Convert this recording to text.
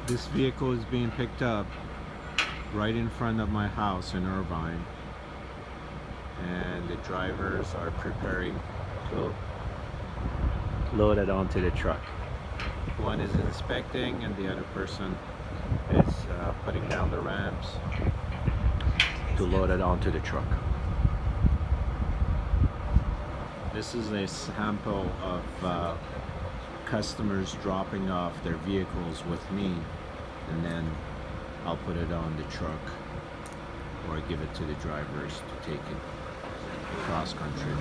This vehicle is being picked up right in front of my house in Irvine, and the drivers are preparing to load it onto the truck. One is inspecting and the other person is putting down the ramps to load it onto the truck. This is a sample of customers dropping off their vehicles with me, and then I'll put it on the truck or give it to the drivers to take it cross country.